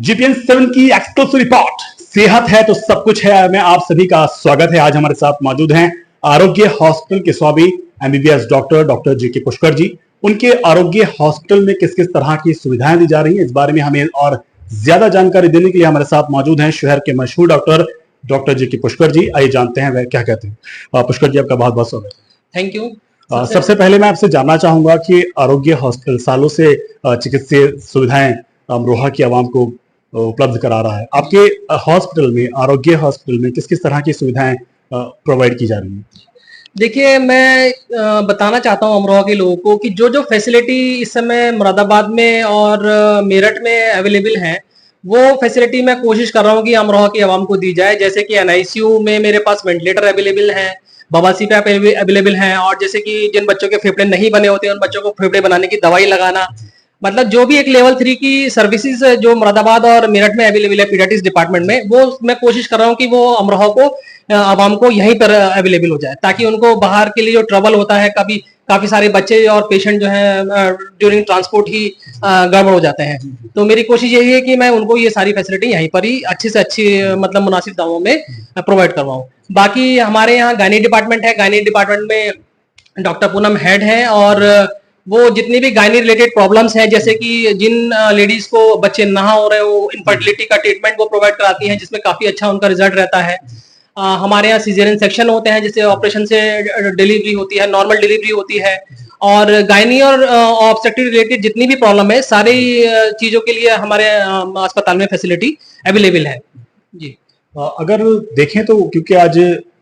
GPN 7 की exclusive report सेहत है तो सब कुछ है में आप सभी का स्वागत है। आज हमारे साथ मौजूद हैं आरोग्य हॉस्पिटल के स्वामी एमबीबीएस डॉक्टर जी के पुष्कर जी। उनके आरोग्य हॉस्पिटल में किस किस तरह की सुविधाएं दी जा रही हैं, इस बारे में हमें और ज्यादा जानकारी देने के लिए हमारे साथ मौजूद हैं शहर के मशहूर डॉक्टर जी के पुष्कर जी। आइए जानते हैं वह क्या कहते हैं। पुष्कर जी, आपका बहुत बहुत स्वागत है। Thank you. सबसे पहले मैं आपसे जानना चाहूंगा कि आरोग्य हॉस्पिटल सालों से चिकित्सीय सुविधाएं अमरोहा की आवाम को उपलब्ध करा रहा है। आपके हॉस्पिटल में, आरोग्य हॉस्पिटल में किस किस तरह की सुविधाएं प्रोवाइड की जा रही हैं? देखिए, मैं बताना चाहता हूं अमरोहा के लोगों को कि जो जो फैसिलिटी इस समय मुरादाबाद में और मेरठ में अवेलेबल हैं, वो फैसिलिटी मैं कोशिश कर रहा हूं कि अमरोहा की आवाम को दी जाए। जैसे कि एनआईसीयू में मेरे पास वेंटिलेटर अवेलेबल है, बवासीर पे अवेलेबल है, और जैसे कि जिन बच्चों के फेफड़े नहीं बने होते उन बच्चों को फेफड़े बनाने की दवाई लगाना, मतलब जो भी एक लेवल 3 की सर्विसेज जो मुरादाबाद और मेरठ में अवेलेबल है पीडियाट्रिक्स डिपार्टमेंट में, वो मैं कोशिश कर रहा हूँ कि वो अमरोहा को आवाम को यहीं पर अवेलेबल हो जाए, ताकि उनको बाहर के लिए जो ट्रबल होता है, कभी काफी सारे बच्चे और पेशेंट जो है ड्यूरिंग ट्रांसपोर्ट ही गड़बड़ हो जाते हैं। तो मेरी कोशिश यही है कि मैं उनको ये सारी फैसिलिटी यहीं पर ही अच्छी से अच्छी मतलब मुनासिब दामों में प्रोवाइड करवाऊँ। बाकी हमारे यहाँ गायनी डिपार्टमेंट है, गायनी डिपार्टमेंट में डॉक्टर पूनम हेड है, और वो जितनी भी गायनी रिलेटेड प्रॉब्लम्स हैं, जैसे कि जिन लेडीज को बच्चे ना हो रहे हो, इनफर्टिलिटी का ट्रीटमेंट वो प्रोवाइड कराती हैं, जिसमें काफी अच्छा उनका रिजल्ट रहता है। हमारे यहाँ सीजेरियन सेक्शन होते हैं, जिससे ऑपरेशन से डिलीवरी होती है, नॉर्मल डिलीवरी होती है, और गायनी और ऑब्स्टेट्रिक रिलेटेड जितनी भी प्रॉब्लम है, सारी चीजों के लिए हमारे अस्पताल में फैसिलिटी अवेलेबल है जी। अगर देखें तो क्योंकि आज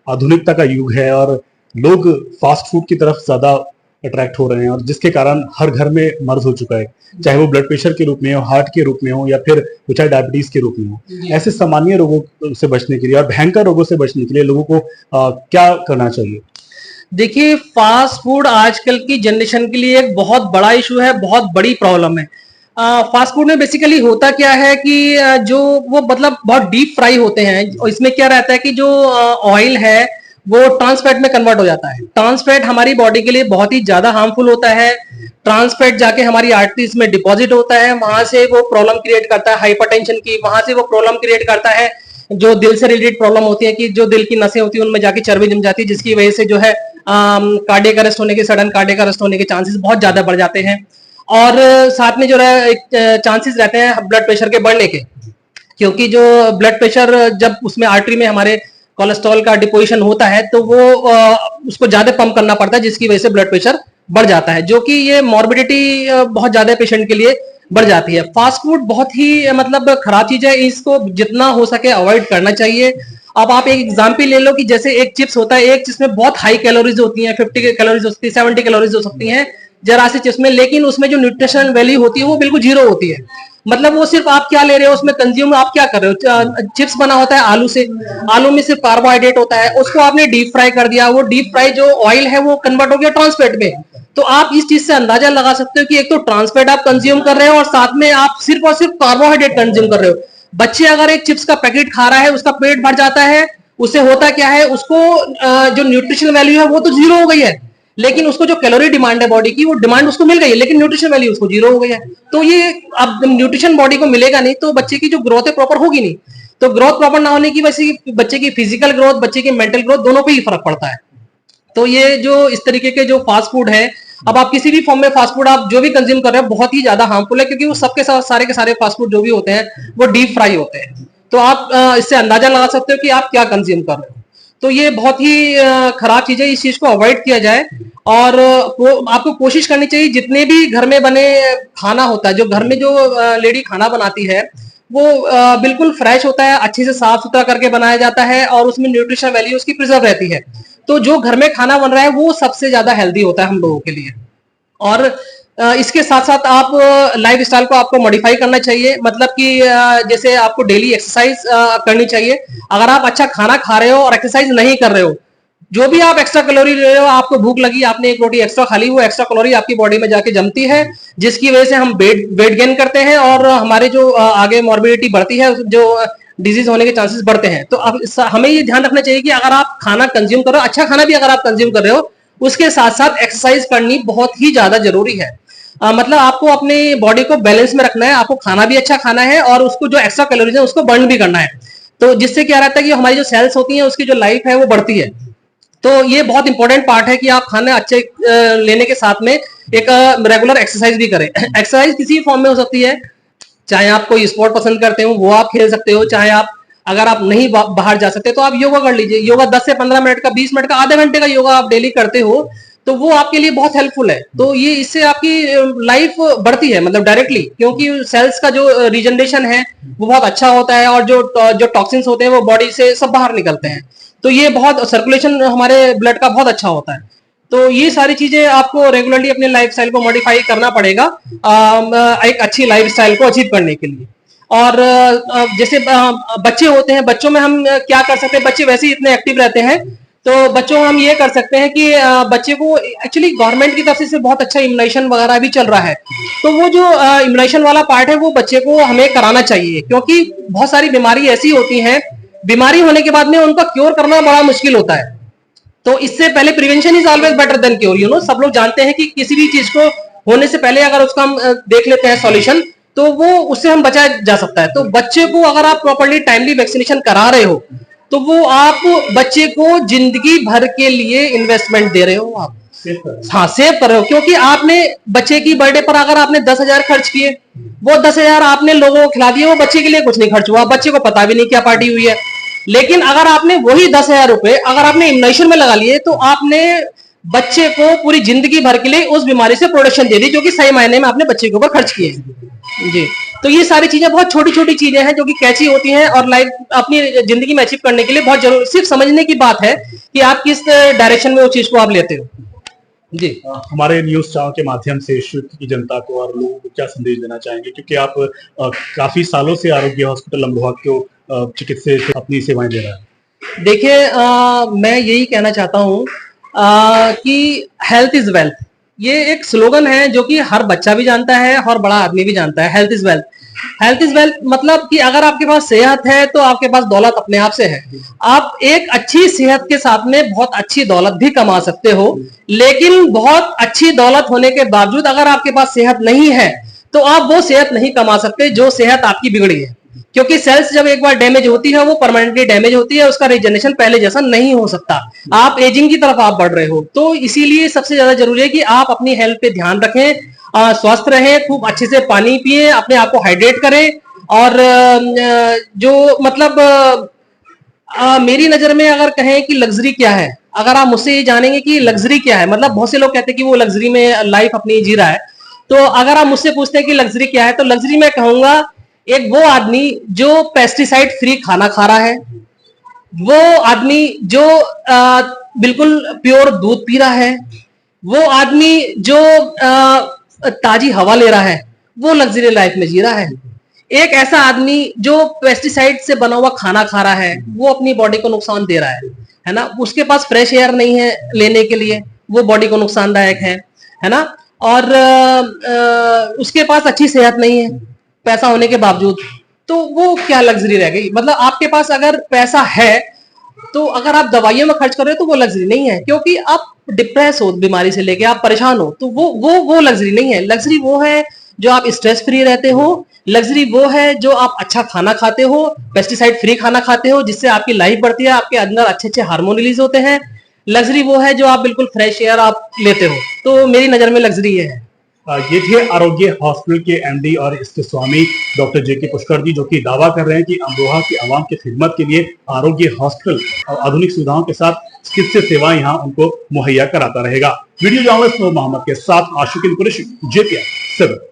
आधुनिकता का युग है और लोग फास्ट फूड की तरफ ज्यादा अट्रैक्ट हो रहे हैं, और जिसके कारण हर घर में मर्ज हो चुका है, चाहे वो ब्लड प्रेशर के रूप में हो, हार्ट के रूप में हो, या फिर चाहे डायबिटीज के रूप में हो। ऐसे सामान्य रोगों से बचने के लिए और भयंकर रोगों से बचने के लिए लोगों को क्या करना चाहिए? देखिए, फास्ट फूड आजकल की जनरेशन के लिए एक बहुत बड़ा इशू है, बहुत बड़ी प्रॉब्लम है। फास्ट फूड में बेसिकली होता क्या है कि जो वो मतलब बहुत डीप फ्राई होते हैं, और इसमें क्या रहता है कि जो ऑयल है वो ट्रांसफैट में कन्वर्ट हो जाता है। ट्रांसफैट हमारी बॉडी के लिए बहुत ही ज्यादा हार्मफुल होता है। ट्रांसफैट जाके हमारी आर्टरीज में डिपॉजिट होता है, वहां से वो प्रॉब्लम क्रिएट करता है हाइपरटेंशन की, वहां से वो प्रॉब्लम क्रिएट करता है जो दिल से रिलेटेड प्रॉब्लम होती है, कि जो दिल की नसें होती है उनमें जाके चर्बी जम जाती है, जिसकी वजह से जो है कार्डियक अरेस्ट होने के, सडन कार्डियक अरेस्ट होने के चांसेस बहुत ज्यादा बढ़ जाते हैं। और साथ में जो है एक चांसेस रहते हैं ब्लड प्रेशर के बढ़ने के, क्योंकि जो ब्लड प्रेशर जब उसमें आर्टरी में हमारे कोलेस्ट्रॉल का डिपोजिशन होता है, तो वो उसको ज्यादा पंप करना पड़ता है, जिसकी वजह से ब्लड प्रेशर बढ़ जाता है, जो कि ये मॉर्बिडिटी बहुत ज्यादा पेशेंट के लिए बढ़ जाती है। फास्ट फूड बहुत ही मतलब खराब चीज है, इसको जितना हो सके अवॉइड करना चाहिए। अब आप एक एग्जाम्पल ले लो कि जैसे एक चिप्स होता है, एक चिप्स में बहुत हाई कैलोरीज होती हैं, 50 कैलोरीज हो सकती है, 70 कैलोरीज हो सकती हैं जरा सी चिप्स में, लेकिन उसमें जो न्यूट्रिशनल वैल्यू होती है वो बिल्कुल जीरो होती है। मतलब वो सिर्फ आप क्या ले रहे हो, उसमें कंज्यूम आप क्या कर रहे हो। चिप्स बना होता है आलू से, आलू में सिर्फ कार्बोहाइड्रेट होता है, उसको आपने डीप फ्राई कर दिया, वो डीप फ्राई जो ऑयल है वो कन्वर्ट हो गया ट्रांसफैट में। तो आप इस चीज से अंदाजा लगा सकते हो कि एक तो ट्रांसफैट आप कंज्यूम कर रहे हो, और साथ में आप सिर्फ और सिर्फ कार्बोहाइड्रेट कंज्यूम कर रहे हो। बच्चे अगर एक चिप्स का पैकेट खा रहा है, उसका पेट भर जाता है, उससे होता क्या है, उसको जो न्यूट्रिशन वैल्यू है वो तो जीरो हो गई है, लेकिन उसको जो कैलोरी डिमांड है बॉडी की, वो डिमांड उसको मिल गई है, लेकिन न्यूट्रिशन वैल्यू उसको जीरो हो गई है। तो ये अब न्यूट्रिशन बॉडी को मिलेगा नहीं, तो बच्चे की जो ग्रोथ है प्रॉपर होगी नहीं। तो ग्रोथ प्रॉपर ना होने की वजह से बच्चे की फिजिकल ग्रोथ, बच्चे की मेंटल ग्रोथ, दोनों पे ही फर्क पड़ता है। तो ये जो इस तरीके के जो फास्ट फूड है, अब आप किसी भी फॉर्म में फास्ट फूड आप जो भी कंज्यूम कर रहे हो, बहुत ही ज्यादा हार्मफुल है, क्योंकि वो सबके सारे के सारे फास्ट फूड जो भी होते हैं वो डीप फ्राई होते हैं। तो आप इससे अंदाजा लगा सकते हो कि आप क्या कंज्यूम कर रहे हो। तो ये बहुत ही खराब चीज है, इस चीज को अवॉइड किया जाए, और आपको कोशिश करनी चाहिए जितने भी घर में बने खाना होता है, जो घर में जो लेडी खाना बनाती है वो बिल्कुल फ्रेश होता है, अच्छे से साफ सुथरा करके बनाया जाता है, और उसमें न्यूट्रिशन वैल्यू उसकी प्रिजर्व रहती है। तो जो घर में खाना बन रहा है वो सबसे ज्यादा हेल्दी होता है हम लोगों के लिए। और इसके साथ साथ आप लाइफ स्टाइल को आपको मॉडिफाई करना चाहिए, मतलब कि जैसे आपको डेली एक्सरसाइज करनी चाहिए। अगर आप अच्छा खाना खा रहे हो और एक्सरसाइज नहीं कर रहे हो, जो भी आप एक्स्ट्रा कैलोरी ले रहे हो, आपको भूख लगी, आपने एक रोटी एक्स्ट्रा खा ली, वो एक्स्ट्रा कैलोरी आपकी बॉडी में जाके जमती है, जिसकी वजह से हम वेट गेन करते हैं, और हमारे जो आगे मॉर्बिडिटी बढ़ती है, जो डिजीज होने के चांसेस बढ़ते हैं। तो अब हमें ये ध्यान रखना चाहिए कि अगर आप खाना कंज्यूम कर रहे हो, अच्छा खाना भी अगर आप कंज्यूम कर रहे हो, उसके साथ साथ एक्सरसाइज करनी बहुत ही ज्यादा जरूरी है। मतलब आपको अपनी बॉडी को बैलेंस में रखना है, आपको खाना भी अच्छा खाना है और उसको जो एक्स्ट्रा कैलोरीज है उसको बर्न भी करना है। तो जिससे क्या रहता है कि हमारी जो सेल्स होती हैं उसकी जो लाइफ है वो बढ़ती है। तो ये बहुत इंपॉर्टेंट पार्ट है कि आप खाने अच्छे लेने के साथ में एक रेगुलर एक्सरसाइज भी करें। एक्सरसाइज किसी फॉर्म में हो सकती है, चाहे आप कोई स्पोर्ट पसंद करते हो वो आप खेल सकते हो, चाहे आप अगर आप नहीं बाहर जा सकते तो आप योगा कर लीजिए। योगा 10 से 15 मिनट का, 20 मिनट का, आधे घंटे का योगा आप डेली करते हो तो वो आपके लिए बहुत हेल्पफुल है। तो ये इससे आपकी लाइफ बढ़ती है, मतलब डायरेक्टली, क्योंकि सेल्स का जो रिजनरेशन है वो बहुत अच्छा होता है और जो टॉक्सिन्स होते हैं वो बॉडी से सब बाहर निकलते हैं। तो ये बहुत सर्कुलेशन हमारे ब्लड का बहुत अच्छा होता है। तो ये सारी चीजें आपको रेगुलरली अपने लाइफस्टाइल को मॉडिफाई करना पड़ेगा एक अच्छी लाइफस्टाइल को अचीव करने के लिए। और जैसे बच्चे होते हैं, बच्चों में हम क्या कर सकते हैं, बच्चे वैसे ही इतने एक्टिव रहते हैं, तो बच्चों में हम ये कर सकते हैं कि बच्चे को एक्चुअली गवर्नमेंट की तरफ से बहुत अच्छा इम्यूनाइजेशन वगैरह भी चल रहा है। तो वो जो इम्यूनाइजेशन वाला पार्ट है वो बच्चे को हमें कराना चाहिए, क्योंकि बहुत सारी बीमारी ऐसी होती हैं, बीमारी होने के बाद में उनका क्योर करना बड़ा मुश्किल होता है। तो इससे पहले prevention is always better than cure, you know. सब लोग जानते हैं कि किसी भी चीज को होने से पहले अगर उसका हम देख लेते हैं सॉल्यूशन, तो वो उससे हम बचाया जा सकता है। तो बच्चे को अगर आप प्रॉपर्ली टाइमली वैक्सीनेशन करा रहे हो तो वो आप बच्चे को जिंदगी भर के लिए इन्वेस्टमेंट दे रहे हो, आप हाँ सेव कर रहे हो। क्योंकि आपने बच्चे की बर्थडे पर अगर आपने 10,000 खर्च किए, वो 10,000 आपने लोगों को खिला दिए, वो बच्चे के लिए कुछ नहीं खर्च हुआ, बच्चे को पता भी नहीं क्या पार्टी हुई है। लेकिन अगर आपने वही 10,000 रुपए अगर आपने इम्यूनाइजेशन में लगा लिए तो आपने बच्चे को पूरी जिंदगी भर के लिए उस बीमारी से प्रोटेक्शन दे दी, जो कि सही मायने में आपने बच्चे के ऊपर खर्च किए जी। तो ये सारी चीजें बहुत छोटी छोटी चीजें हैं जो कि कैची होती हैं और लाइफ अपनी जिंदगी में अचीव करने के लिए बहुत जरूरी, सिर्फ समझने की बात है कि आप किस डायरेक्शन में वो चीज को आप लेते हो जी। हमारे न्यूज चैनल के माध्यम से क्षेत्र की जनता को और लोगों को क्या संदेश देना चाहेंगे, क्योंकि आप काफी सालों से आरोग्य हॉस्पिटल अमरोहा को चिकित्सा अपनी सेवाएं दे रहा है। देखिए मैं यही कहना चाहता हूँ कि हेल्थ इज वेल्थ, ये एक स्लोगन है जो कि हर बच्चा भी जानता है और बड़ा आदमी भी जानता है। Health is wealth, health is wealth मतलब कि अगर आपके पास सेहत है तो आपके पास दौलत अपने आप से है। आप एक अच्छी सेहत के साथ में बहुत अच्छी दौलत भी कमा सकते हो, लेकिन बहुत अच्छी दौलत होने के बावजूद अगर आपके पास सेहत नहीं है तो आप वो सेहत नहीं कमा सकते जो सेहत आपकी बिगड़ी है। क्योंकि सेल्स जब एक बार डैमेज होती है वो परमानेंटली डैमेज होती है, उसका रिजनरेशन पहले जैसा नहीं हो सकता। आप एजिंग की तरफ आप बढ़ रहे हो, तो इसीलिए सबसे ज्यादा जरूरी है कि आप अपनी हेल्थ पे ध्यान रखें, स्वस्थ रहें, खूब अच्छे से पानी पिए, अपने आप को हाइड्रेट करें। और जो मतलब मेरी नजर में अगर कहें कि लग्जरी क्या है, अगर आप मुझसे ये जानेंगे कि लग्जरी क्या है, मतलब बहुत से लोग कहते हैं कि वो लग्जरी में लाइफ अपनी जी रहा है, तो अगर आप मुझसे पूछते हैं कि लग्जरी क्या है, तो लग्जरी मैं कहूंगा एक वो आदमी जो पेस्टिसाइड फ्री खाना खा रहा है, वो आदमी जो बिल्कुल प्योर दूध पी रहा है, वो आदमी जो ताजी हवा ले रहा है, वो लग्जरी लाइफ में जी रहा है। एक ऐसा आदमी जो पेस्टिसाइड से बना हुआ खाना खा रहा है, वो अपनी बॉडी को नुकसान दे रहा है ना। उसके पास फ्रेश एयर नहीं है लेने के लिए, वो बॉडी को नुकसानदायक है ना। और उसके पास अच्छी सेहत नहीं है पैसा होने के बावजूद, तो वो क्या लग्जरी रह गई। मतलब आपके पास अगर पैसा है तो अगर आप दवाइयों में खर्च कर रहे हो तो वो लग्जरी नहीं है, क्योंकि आप डिप्रेस हो बीमारी से लेके आप परेशान हो, तो वो लग्जरी नहीं है। लग्जरी वो है जो आप स्ट्रेस फ्री रहते हो, लग्जरी वो है जो आप अच्छा खाना खाते हो, पेस्टिसाइड फ्री खाना खाते हो, जिससे आपकी लाइफ बढ़ती है, आपके अंदर अच्छे अच्छे हार्मोन रिलीज होते हैं। लग्जरी वो है जो आप बिल्कुल फ्रेश एयर आप लेते हो। तो मेरी नजर में लग्जरी ये है। ये थे आरोग्य हॉस्पिटल के एमडी और इसके स्वामी डॉक्टर जेके पुष्कर जी, जो कि दावा कर रहे हैं कि अमरोहा की आवाम की खिदमत के लिए आरोग्य हॉस्पिटल और आधुनिक सुविधाओं के साथ चिकित्सा सेवाएं यहाँ उनको मुहैया कराता रहेगा। वीडियो जर्नलिस्ट मोहम्मद के साथ आशिकीन कुरैशी, JPR 7।